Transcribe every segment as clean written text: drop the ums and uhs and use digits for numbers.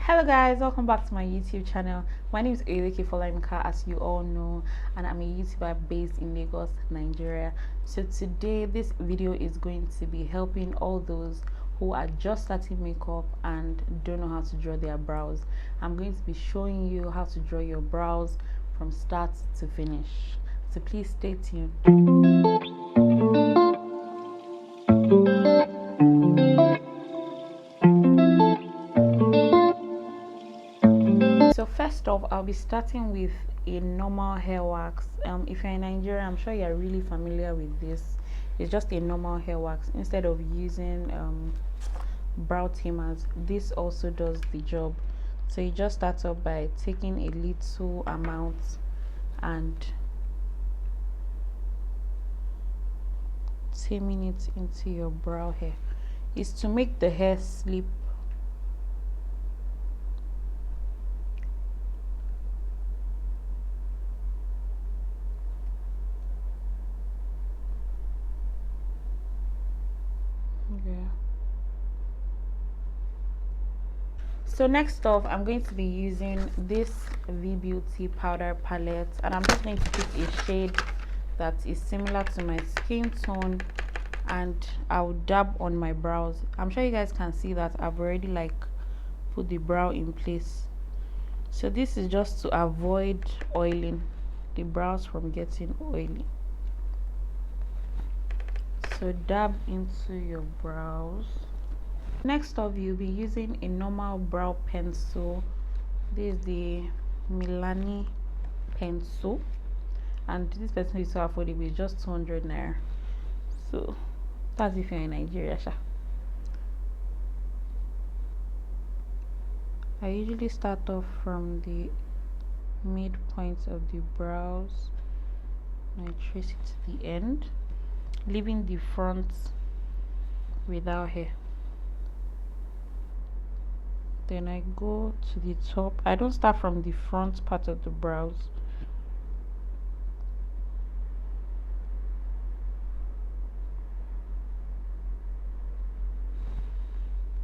Hello guys, welcome back to my YouTube channel. My name is folaoyeleke, as you all know, and I'm a YouTuber based in Lagos, Nigeria. So today this video is going to be helping all those who are just starting makeup and don't know how to draw their brows. I'm going to be showing you how to draw your brows from start to finish. So please stay tuned. So first off, I'll be starting with a normal hair wax. If you're in Nigeria, I'm sure you're really familiar with this. It's just a normal hair wax. Instead of using brow trimmers, this also does the job. So you just start off by taking a little amount and trimming it into your brow hair. It's to make the hair sleep. Yeah. So next off, I'm going to be using this Beauty powder palette, and I'm just going to pick a shade that is similar to my skin tone, and I'll dab on my brows. I'm sure you guys can see that I've already put the brow in place. So this is just to avoid oiling the brows from getting oily. So dab into your brows. Next up, you'll be using a normal brow pencil. This is the Milani pencil, and this pencil is so affordable, it's just 200 naira. So that's if you're in Nigeria. I usually start off from the midpoint of the brows and I trace it to the end, leaving the front without hair. Then I go to the top. I don't start from the front part of the brows.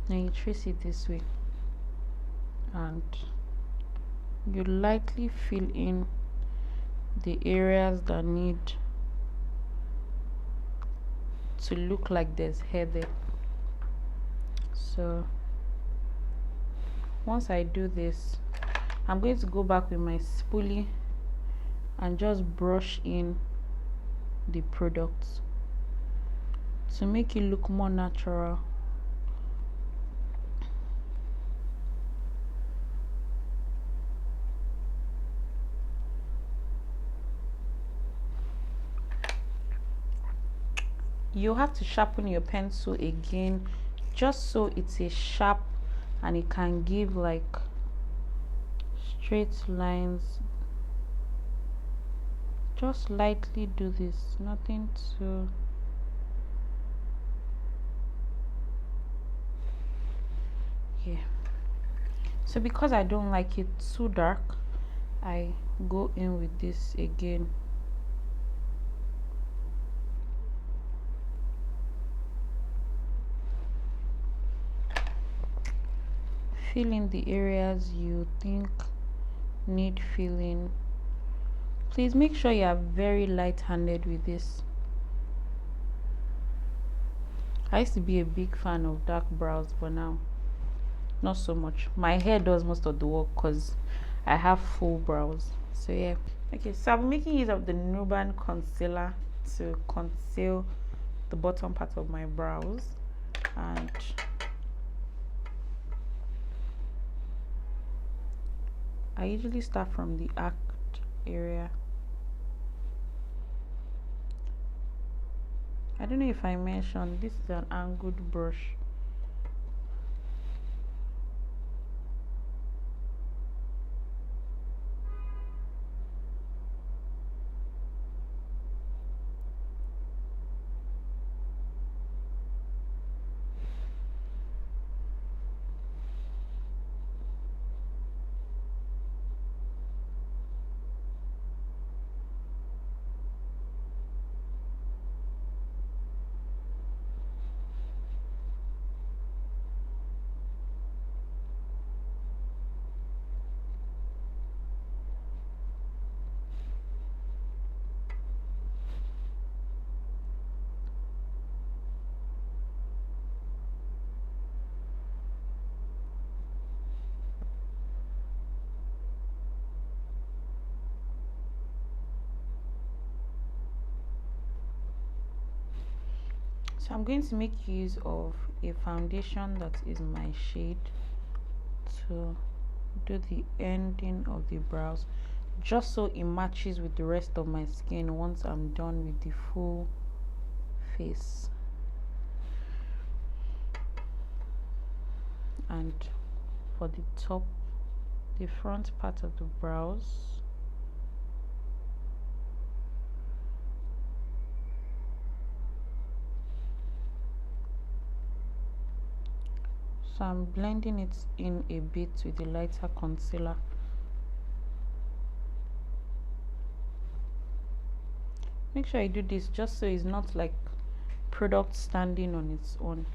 Then you trace it this way, and you lightly fill in the areas that need to look like there's hair there. So once I do this, I'm going to go back with my spoolie and just brush in the products to make it look more natural. You have to sharpen your pencil again, just so it's a sharp and it can give straight lines. Just lightly do this, nothing too. Yeah. So because I don't like it too dark, I go in with this again. Fill in the areas you think need filling. Please make sure you are very light-handed with this. I used to be a big fan of dark brows, but now not so much. My hair does most of the work because I have full brows. So yeah. Okay, so I'm making use of the Nuban concealer to conceal the bottom part of my brows, and I usually start from the arched area. I don't know if I mentioned this is an angled brush. So I'm going to make use of a foundation that is my shade to do the ending of the brows, just so it matches with the rest of my skin once I'm done with the full face. And for the top, the front part of the brows, so I'm blending it in a bit with the lighter concealer. Make sure I do this just so it's not like product standing on its own.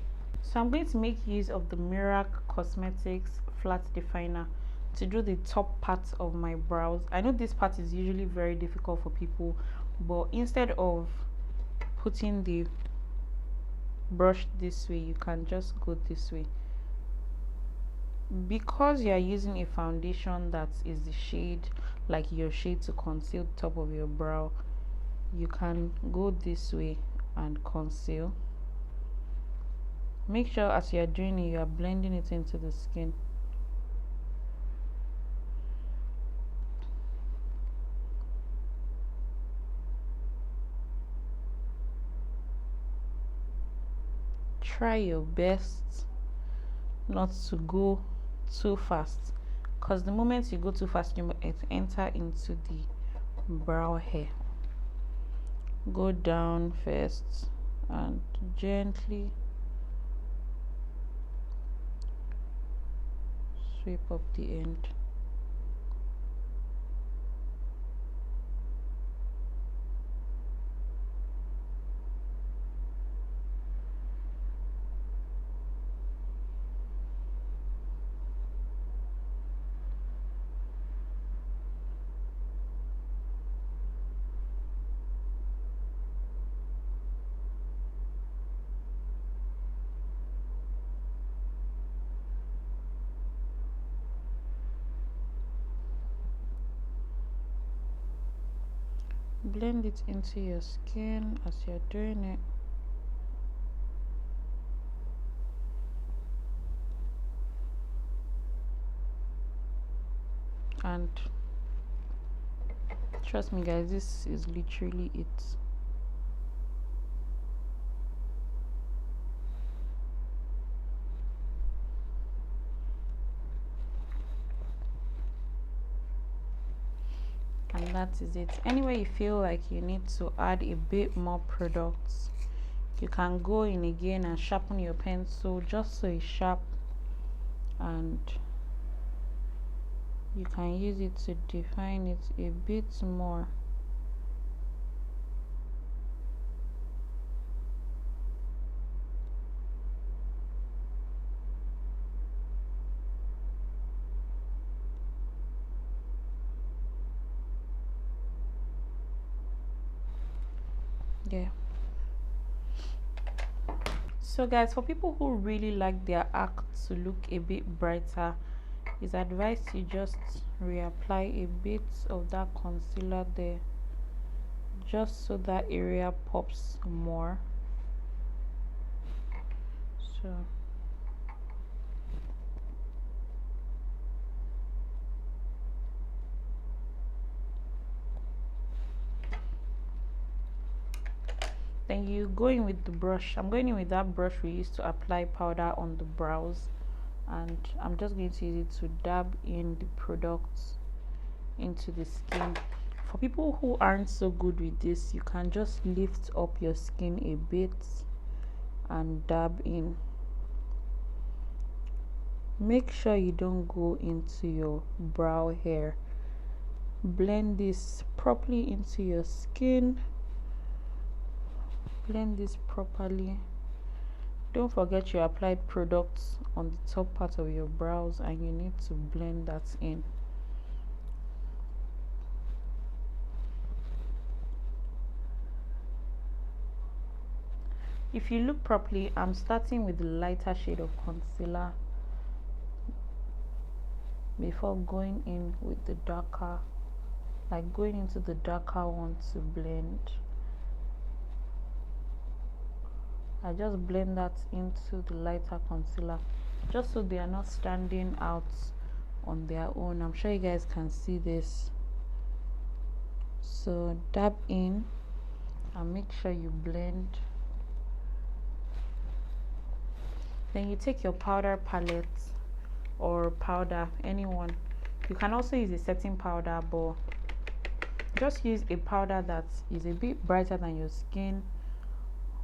So I'm going to make use of the Mirac Cosmetics flat definer to do the top part of my brows. I know this part is usually very difficult for people, but instead of putting the brush this way, you can just go this way. Because you are using a foundation that is the shade, like your shade, to conceal the top of your brow, you can go this way and conceal. Make sure as you are doing it, you are blending it into the skin. Try your best not to go too fast, because the moment you go too fast, you might enter into the brow hair. Go down first and gently sweep up the end. Blend it into your skin as you're doing it. And trust me guys, this is literally it. And that is it. Anywhere you feel like you need to add a bit more products, you can go in again and sharpen your pencil just so it's sharp, and you can use it to define it a bit more. Yeah. So guys, for people who really like their act to look a bit brighter, it's advised you just reapply a bit of that concealer there, just so that area pops more. So then you go in with the brush. I'm going in with that brush we used to apply powder on the brows, and I'm just going to use it to dab in the products into the skin. For people who aren't so good with this, you can just lift up your skin a bit and dab in. Make sure you don't go into your brow hair. Blend this properly into your skin. Blend this properly. Don't forget you applied products on the top part of your brows, and you need to blend that in. If you look properly, I'm starting with the lighter shade of concealer before going in with the darker, like going into the darker one to blend. I just blend that into the lighter concealer just so they are not standing out on their own. I'm sure you guys can see this. So dab in and make sure you blend. Then you take your powder palette or powder, anyone. You can also use a setting powder, but just use a powder that is a bit brighter than your skin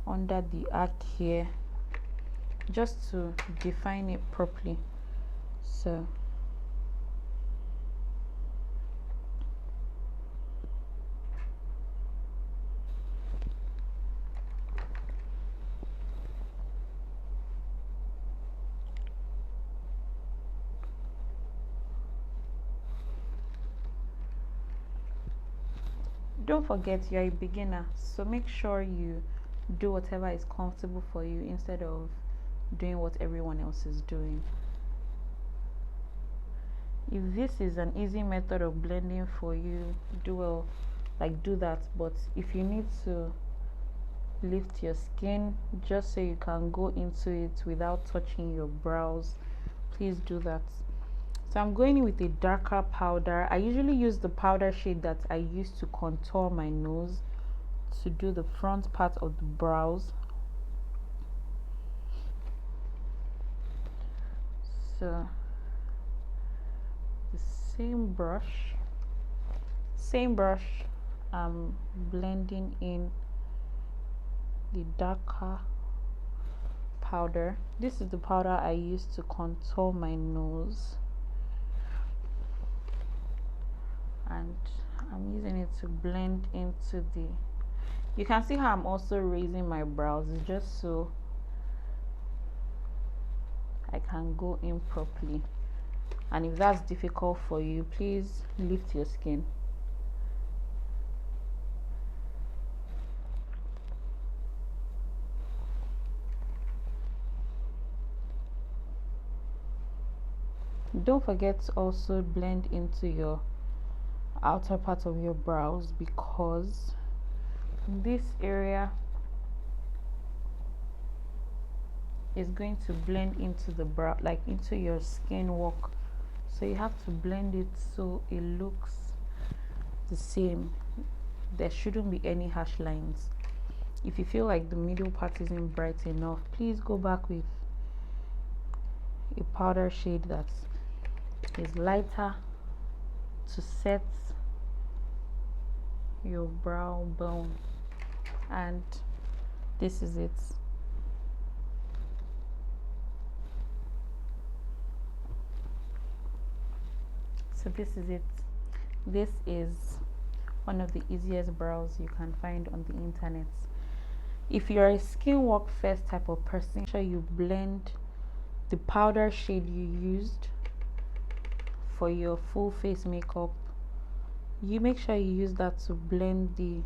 under the arc here, just to define it properly. So don't forget you're a beginner, so make sure you do whatever is comfortable for you instead of doing what everyone else is doing. If this is an easy method of blending for you, do that. But if you need to lift your skin just so you can go into it without touching your brows, please do that. So I'm going in with a darker powder. I usually use the powder shade that I use to contour my nose to do the front part of the brows. So the same brush, I'm blending in the darker powder. This is the powder I use to contour my nose, and I'm using it to blend into the, you can see how I'm also raising my brows. It's just so I can go in properly. And if that's difficult for you, please lift your skin. Don't forget to also blend into your outer part of your brows, because this area is going to blend into the brow, like into your skin work. So you have to blend it so it looks the same. There shouldn't be any harsh lines. If you feel like the middle part isn't bright enough, please go back with a powder shade that is lighter to set your brow bone. And this is it. So this is it. This is one of the easiest brows you can find on the internet. If you're a skin work first type of person, make sure you blend the powder shade you used for your full face makeup. You make sure you use that to blend the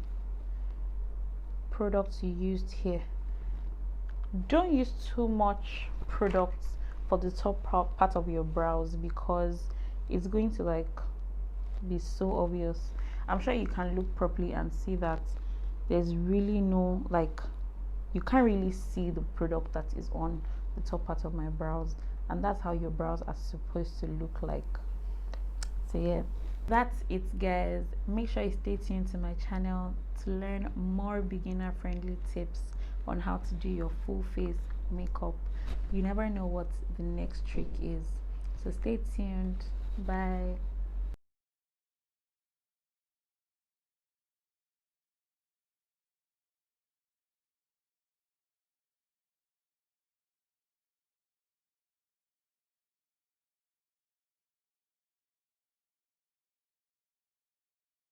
products you used here. Don't use too much products for the top part of your brows, because it's going to like be so obvious. I'm sure you can look properly and see that there's really no, like, you can't really see the product that is on the top part of my brows, and that's how your brows are supposed to look like. So yeah, that's it guys. Make sure you stay tuned to my channel to learn more beginner friendly tips on how to do your full face makeup. You never know what the next trick is, so stay tuned. Bye.